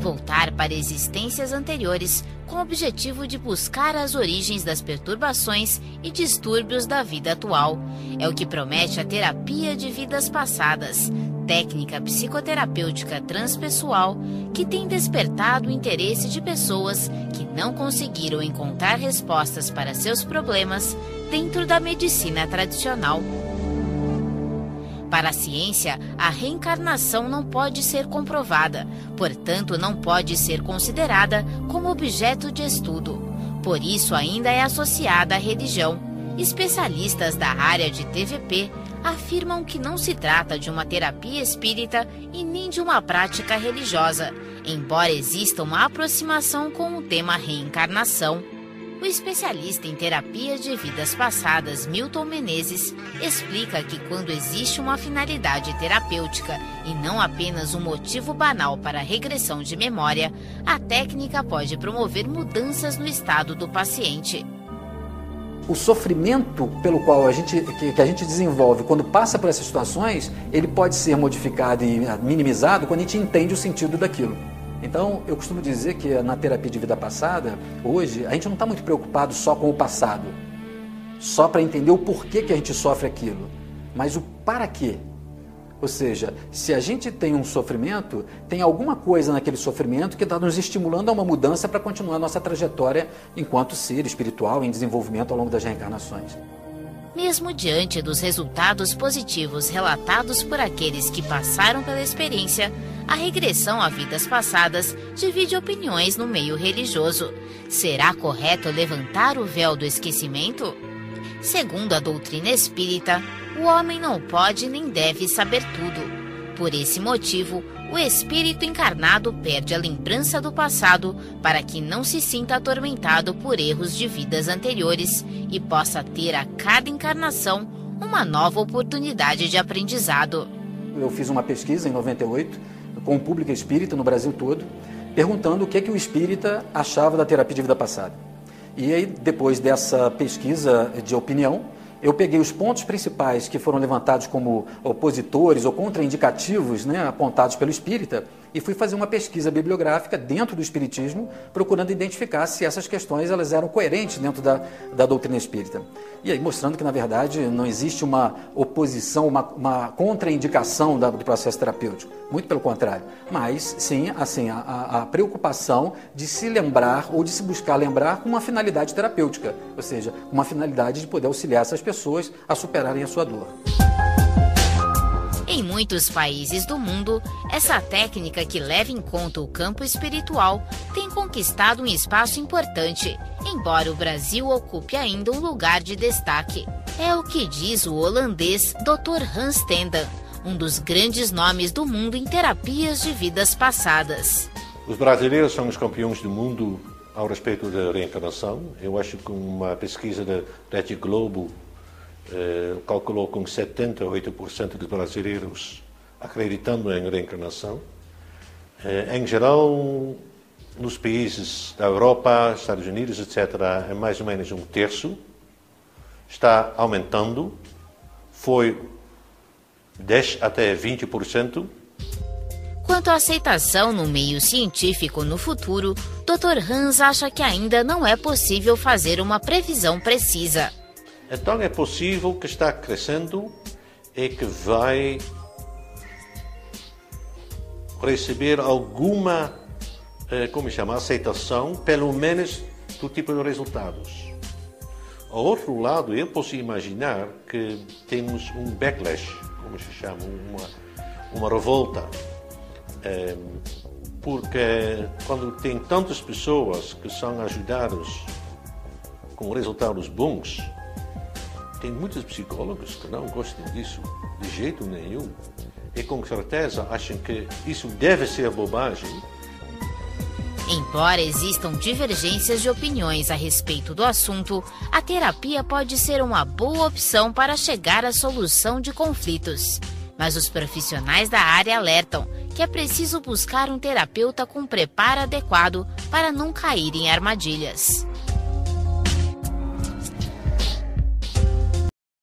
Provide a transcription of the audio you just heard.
voltar para existências anteriores com o objetivo de buscar as origens das perturbações e distúrbios da vida atual. É o que promete a terapia de vidas passadas, técnica psicoterapêutica transpessoal que tem despertado o interesse de pessoas que não conseguiram encontrar respostas para seus problemas dentro da medicina tradicional. Para a ciência, a reencarnação não pode ser comprovada, portanto não pode ser considerada como objeto de estudo. Por isso ainda é associada à religião. Especialistas da área de TVP afirmam que não se trata de uma terapia espírita e nem de uma prática religiosa, embora exista uma aproximação com o tema reencarnação. O especialista em terapia de vidas passadas, Milton Menezes, explica que quando existe uma finalidade terapêutica e não apenas um motivo banal para a regressão de memória, a técnica pode promover mudanças no estado do paciente. O sofrimento pelo qual que a gente desenvolve quando passa por essas situações, ele pode ser modificado e minimizado quando a gente entende o sentido daquilo. Então, eu costumo dizer que na terapia de vida passada, hoje, a gente não está muito preocupado só com o passado, só para entender o porquê que a gente sofre aquilo, mas o para quê. Ou seja, se a gente tem um sofrimento, tem alguma coisa naquele sofrimento que está nos estimulando a uma mudança para continuar a nossa trajetória enquanto ser espiritual em desenvolvimento ao longo das reencarnações. Mesmo diante dos resultados positivos relatados por aqueles que passaram pela experiência, a regressão a vidas passadas divide opiniões no meio religioso. Será correto levantar o véu do esquecimento? Segundo a doutrina espírita, o homem não pode nem deve saber tudo. Por esse motivo, o espírito encarnado perde a lembrança do passado para que não se sinta atormentado por erros de vidas anteriores e possa ter a cada encarnação uma nova oportunidade de aprendizado. Eu fiz uma pesquisa em 98 com o público espírita no Brasil todo, perguntando o que o espírita achava da terapia de vida passada. E aí, depois dessa pesquisa de opinião, eu peguei os pontos principais que foram levantados como opositores ou contraindicativos, apontados pelo espírita, e fui fazer uma pesquisa bibliográfica dentro do espiritismo, procurando identificar se essas questões elas eram coerentes dentro da doutrina espírita. E aí mostrando que, na verdade, não existe uma oposição, uma contraindicação do processo terapêutico. Muito pelo contrário. Mas, sim, assim, a preocupação de se lembrar ou de se buscar lembrar com uma finalidade terapêutica, ou seja, uma finalidade de poder auxiliar essas pessoas a superarem a sua dor. Em muitos países do mundo, essa técnica que leva em conta o campo espiritual tem conquistado um espaço importante, embora o Brasil ocupe ainda um lugar de destaque. É o que diz o holandês Dr. Hans Tenda, um dos grandes nomes do mundo em terapias de vidas passadas. Os brasileiros são os campeões do mundo ao respeito da reencarnação. Eu acho que uma pesquisa da Rede Globo calculou com 78% dos brasileiros acreditando em reencarnação. Em geral, nos países da Europa, Estados Unidos, etc., é mais ou menos um terço. Está aumentando. Foi 10% até 20%. Quanto à aceitação no meio científico no futuro, Dr. Hans acha que ainda não é possível fazer uma previsão precisa. Então é possível que está crescendo e que vai receber alguma, aceitação, pelo menos do tipo de resultados. Ao outro lado, eu posso imaginar que temos um backlash, como se chama, uma revolta, porque quando tem tantas pessoas que são ajudadas com resultados bons, tem muitos psicólogos que não gostam disso de jeito nenhum e com certeza acham que isso deve ser bobagem. Embora existam divergências de opiniões a respeito do assunto, a terapia pode ser uma boa opção para chegar à solução de conflitos. Mas os profissionais da área alertam que é preciso buscar um terapeuta com preparo adequado para não cair em armadilhas.